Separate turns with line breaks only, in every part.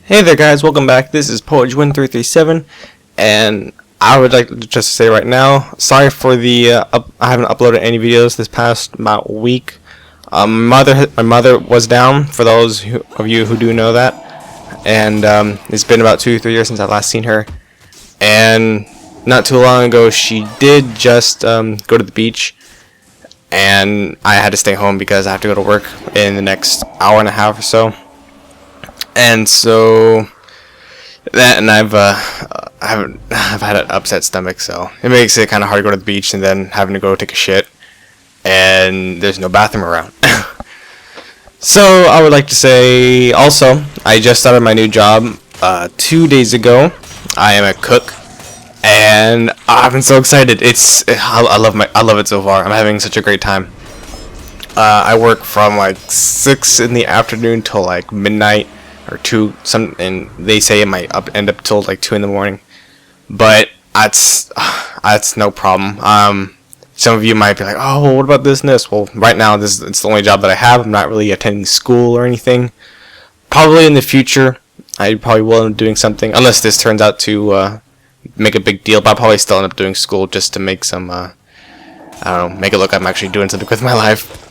Hey there guys, welcome back. This is PoetryWin337, and I would like to just say right now, sorry for the I haven't uploaded any videos this past about week. My mother was down, for those of you who do know that, and it's been about 2 or 3 years since I last seen her. And not too long ago, she did just go to the beach, and I had to stay home because I have to go to work in the next hour and a half or so. And so that, and I've had an upset stomach, so it makes it kind of hard to go to the beach and then having to go take a shit, and there's no bathroom around. So I would like to say also, I just started my new job 2 days ago. I am a cook, and I've been so excited. I love it so far. I'm having such a great time. I work from like 6 in the afternoon till like midnight. Or 2, and they say it might end up till like 2 in the morning, but that's no problem. Some of you might be like, oh, well, what about this and this? Well, right now it's the only job that I have. I'm not really attending school or anything. Probably in the future, I probably will end up doing something, unless this turns out to make a big deal. But I'll probably still end up doing school just to make some, I don't know, make it look like I'm actually doing something with my life.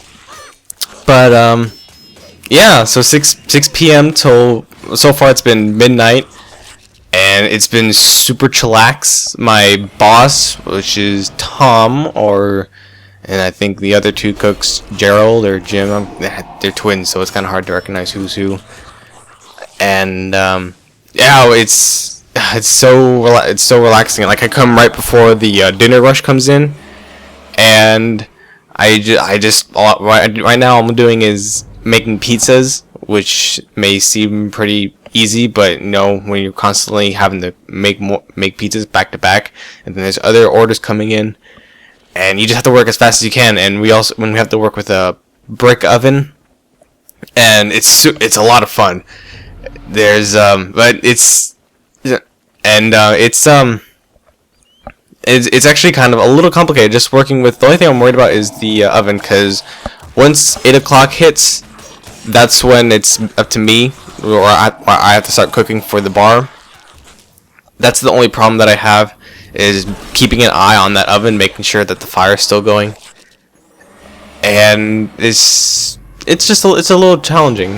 But yeah, so 6 p.m. till, so far it's been midnight, and it's been super chillax. My boss, which is Tom, and I think the other 2 cooks, Gerald or Jim, they're twins, so it's kind of hard to recognize who's who. And yeah, it's so relaxing. Like, I come right before the dinner rush comes in, and I just right now all I'm doing is making pizzas, which may seem pretty easy, but when you're constantly having to make pizzas back to back, and then there's other orders coming in, and you just have to work as fast as you can. And we have to work with a brick oven, and it's a lot of fun. There's but it's actually kind of a little complicated just working with. The only thing I'm worried about is the oven, because once 8 o'clock hits, that's when it's up to me, or I have to start cooking for the bar. That's the only problem that I have, is keeping an eye on that oven, making sure that the fire is still going. And it's a little challenging,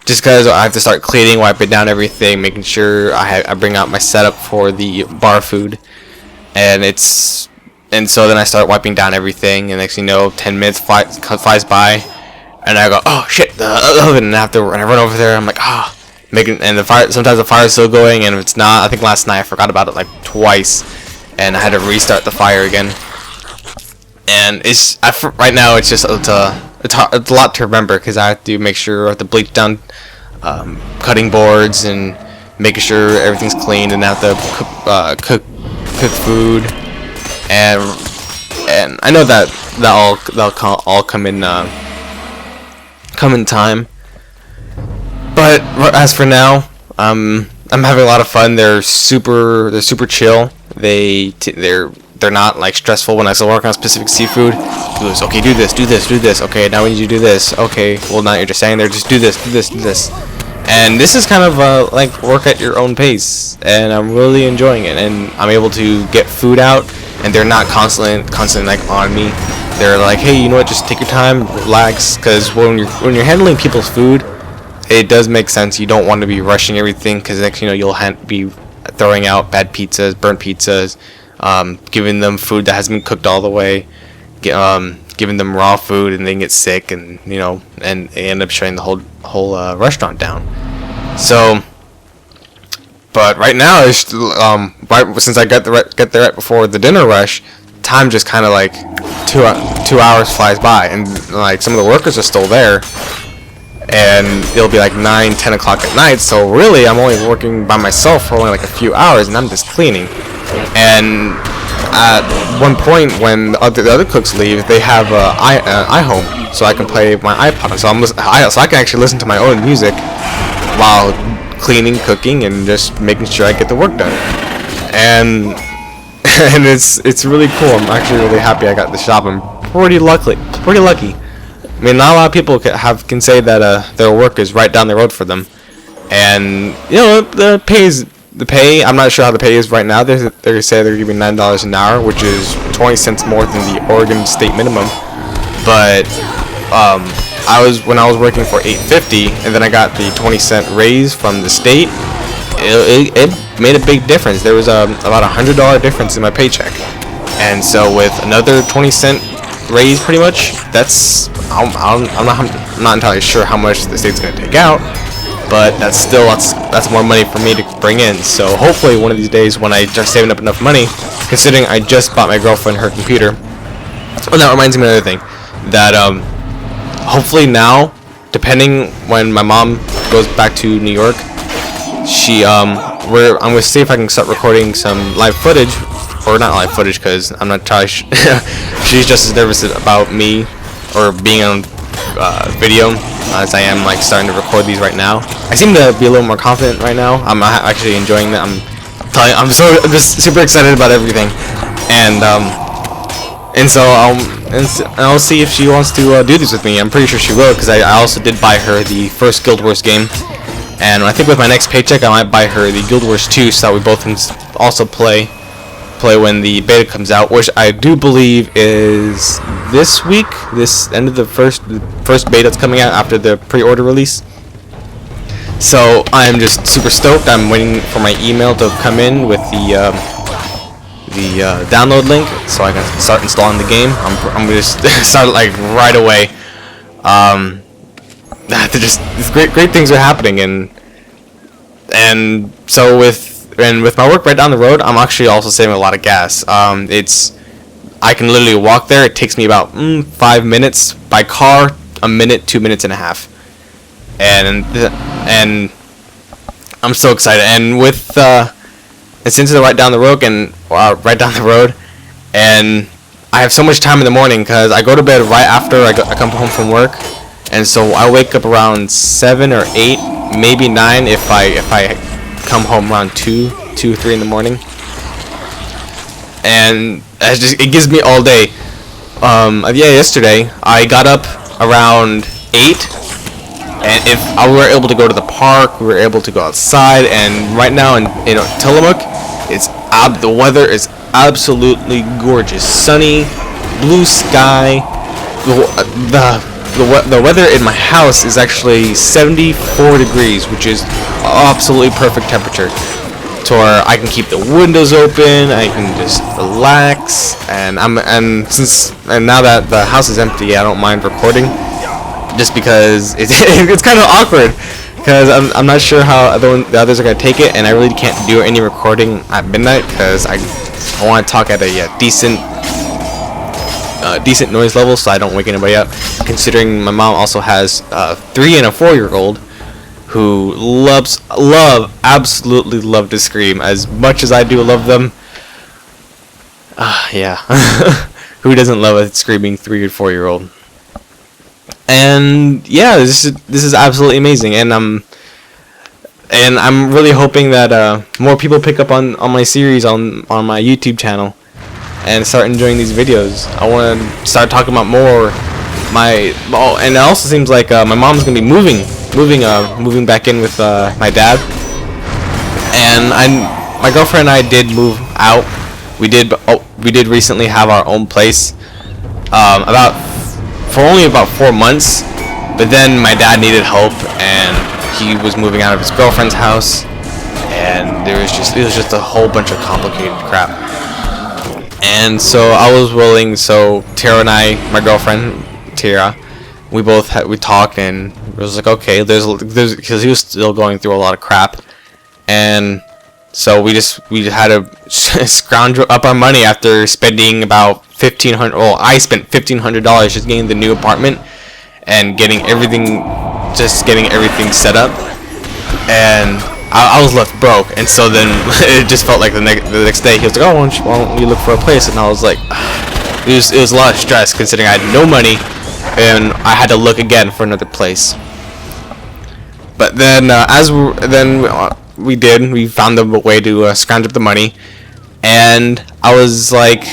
just because I have to start cleaning, wiping down everything, making sure I bring out my setup for the bar food, and so then I start wiping down everything, and next thing you know, 10 minutes flies by. And I go, oh shit, the oven, and I run over there. I'm like, and the fire. Sometimes the fire is still going, and if it's not, I think last night I forgot about it like twice, and I had to restart the fire again. And right now it's a lot to remember, because I have to make sure I have to bleach down cutting boards and making sure everything's clean, and I have to cook food, and I know that'll all come in time. But as for now, I'm having a lot of fun. They're super chill. They're not like stressful when I still work on specific seafood. Do this, okay, do this. Okay, now we need you to do this. Okay, well, now you're just saying there, just do this. And this is kind of like work at your own pace, and I'm really enjoying it. And I'm able to get food out, and they're not constantly like on me. They're like, hey, you know what? Just take your time, relax, because when you're handling people's food, it does make sense. You don't want to be rushing everything, because next you'll be throwing out bad pizzas, burnt pizzas, giving them food that hasn't been cooked all the way, giving them raw food, and they get sick, and and they end up shutting the whole restaurant down. So, but right now, since I get there right before the dinner rush, time just kind of like 2 hours flies by, and like some of the workers are still there, and it'll be like 9-10 o'clock at night. So really, I'm only working by myself for only like a few hours, and I'm just cleaning. And at one point, when the other cooks leave, they have iHome, so I can play my iPod. So I can actually listen to my own music while cleaning, cooking, and just making sure I get the work done. And it's really cool. I'm actually really happy I got this job. I'm pretty lucky. I mean, not a lot of people can say that their work is right down the road for them. and you know the pay. I'm not sure how the pay is right now. They say they're giving $9 an hour, which is 20 cents more than the Oregon state minimum. But when I was working for $8.50, and then I got the 20-cent raise from the state. It made a big difference. There was about $100 difference in my paycheck, and so with another 20-cent raise, pretty much, I'm not entirely sure how much the state's gonna take out, but that's more money for me to bring in. So hopefully one of these days, when I start saving up enough money, considering I just bought my girlfriend her computer. And that reminds me of another thing, that hopefully now, depending when my mom goes back to New York, I'm gonna see if I can start recording some live footage, or not live footage, because I'm not entirely she's just as nervous about me or being on video as I am like starting to record these right now. I seem to be a little more confident right now. I'm actually enjoying that. I'm just super excited about everything, and so I'll see if she wants to do this with me. I'm pretty sure she will, because I also did buy her the first Guild Wars game. And I think with my next paycheck, I might buy her the Guild Wars 2, so that we both can also play when the beta comes out, which I do believe is this week. This end of the first beta that's coming out after the pre-order release. So I'm just super stoked. I'm waiting for my email to come in with the download link, so I can start installing the game. I'm gonna just start like right away. Just great things are happening, and so with my work right down the road, I'm actually also saving a lot of gas. I can literally walk there. It takes me about 5 minutes. By car, a minute, 2 minutes and a half. And I'm so excited. And since it's right down the road and I have so much time in the morning because I go to bed right after I come home from work. And so I wake up around 7 or 8, maybe 9 if I come home around 2, 3 in the morning. And it gives me all day. Yesterday I got up around 8, and if I were able to go to the park, we were able to go outside. And right now in Tillamook, the weather is absolutely gorgeous, sunny, blue sky. The weather in my house is actually 74 degrees, which is absolutely perfect temperature, to where I can keep the windows open, I can just relax, and now that the house is empty, I don't mind recording, just because it's kind of awkward, because I'm not sure how the others are gonna take it, and I really can't do any recording at midnight because I want to talk at a decent noise level, so I don't wake anybody up. Considering my mom also has 3 and a 4-year-old who absolutely love to scream as much as I do love them. Yeah, who doesn't love a screaming 3 or 4-year-old? And yeah, this is absolutely amazing, and I'm really hoping that more people pick up on my series on my YouTube channel and start enjoying these videos. I want to start talking about more and it also seems like my mom's gonna be moving back in with my dad, and my girlfriend and I did move out. We did recently have our own place, for only about 4 months, but then my dad needed help and he was moving out of his girlfriend's house, and it was just a whole bunch of complicated crap. And so I was willing. So Tara and I, my girlfriend Tara, we talked, and it was like, okay, there's because he was still going through a lot of crap, and so we had to scrounge up our money after spending about $1,500. Well, I spent $1,500 just getting the new apartment and getting everything set up, and I was left broke. And so then it just felt like the next day he was like, oh, why don't you look for a place? And I was like, it was a lot of stress considering I had no money and I had to look again for another place. But then we found a way to scrounge up the money, and I was like,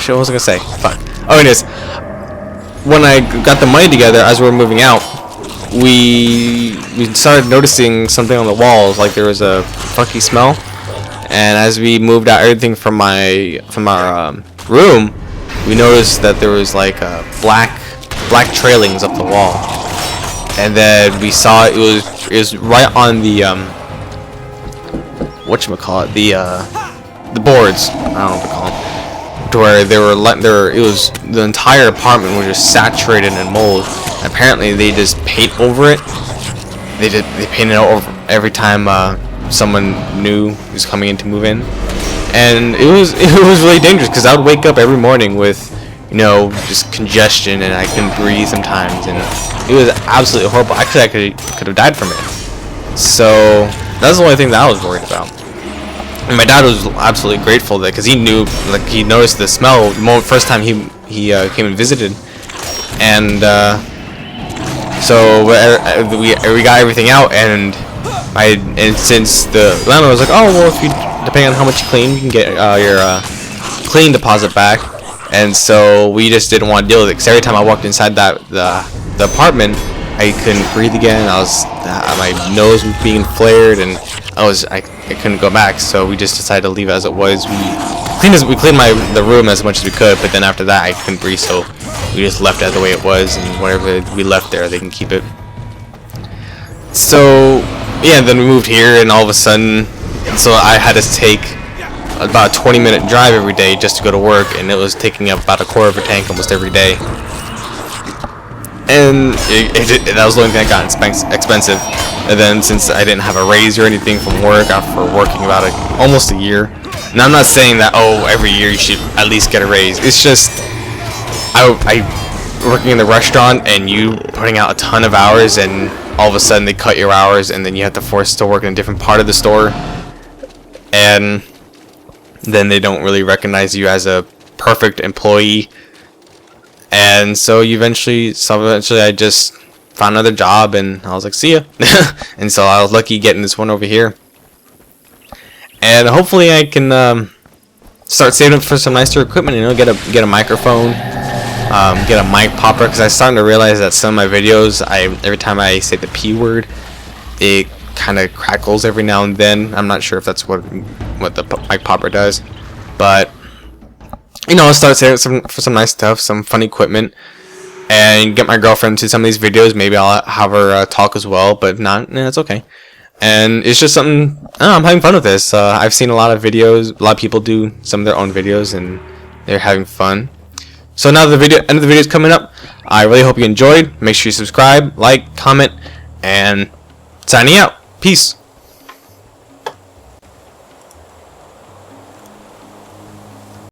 shit, what was I gonna say? Fuck. Oh, it is. when I got the money together, as we were moving out, we started noticing something on the walls, like there was a funky smell. And as we moved out everything from our room, we noticed that there was like black trailings up the wall. And then we saw it was right on the whatchamacallit, the boards, I don't know what to call them, to where it was, the entire apartment was just saturated in mold. Apparently they just paint over it. They painted it over every time someone new was coming in to move in, and it was really dangerous because I would wake up every morning with, you know, just congestion, and I couldn't breathe sometimes, and it was absolutely horrible. Actually, I could have died from it. So that's the only thing that I was worried about. And my dad was absolutely grateful that, because he knew, like, he noticed the smell the first time he came and visited, and so we got everything out, and since the landlord was like, oh well, if you, depending on how much you clean, you can get your clean deposit back, and so we just didn't want to deal with it, because every time I walked inside the apartment, I couldn't breathe again. My nose was being flared, and I couldn't go back. So we just decided to leave it as it was. We cleaned the room as much as we could, but then after that I couldn't breathe, so we just left it the way it was, and whatever we left there, they can keep it. So yeah, then we moved here, and all of a sudden, so I had to take about a 20-minute drive every day just to go to work, and it was taking up about a quarter of a tank almost every day. And that was the only thing that got expensive. And then since I didn't have a raise or anything from work after working about almost a year, and I'm not saying that, oh, every year you should at least get a raise. It's just I working in the restaurant and you putting out a ton of hours, and all of a sudden they cut your hours, and then you have to force to work in a different part of the store, and then they don't really recognize you as a perfect employee. And so eventually I just found another job, and I was like, see ya. And so I was lucky getting this one over here, and hopefully I can start saving up for some nicer equipment, and get a microphone, get a mic popper, because I'm starting to realize that some of my videos, every time I say the P word, it kind of crackles every now and then. I'm not sure if that's what the mic popper does, but you know, I'll start saving for some nice stuff, some fun equipment, and get my girlfriend to some of these videos. Maybe I'll have her talk as well, but if not, it's okay. And it's just something, I'm having fun with this. I've seen a lot of videos, a lot of people do some of their own videos, and they're having fun. So now the end of the video is coming up. I really hope you enjoyed. Make sure you subscribe, like, comment, and signing out. Peace.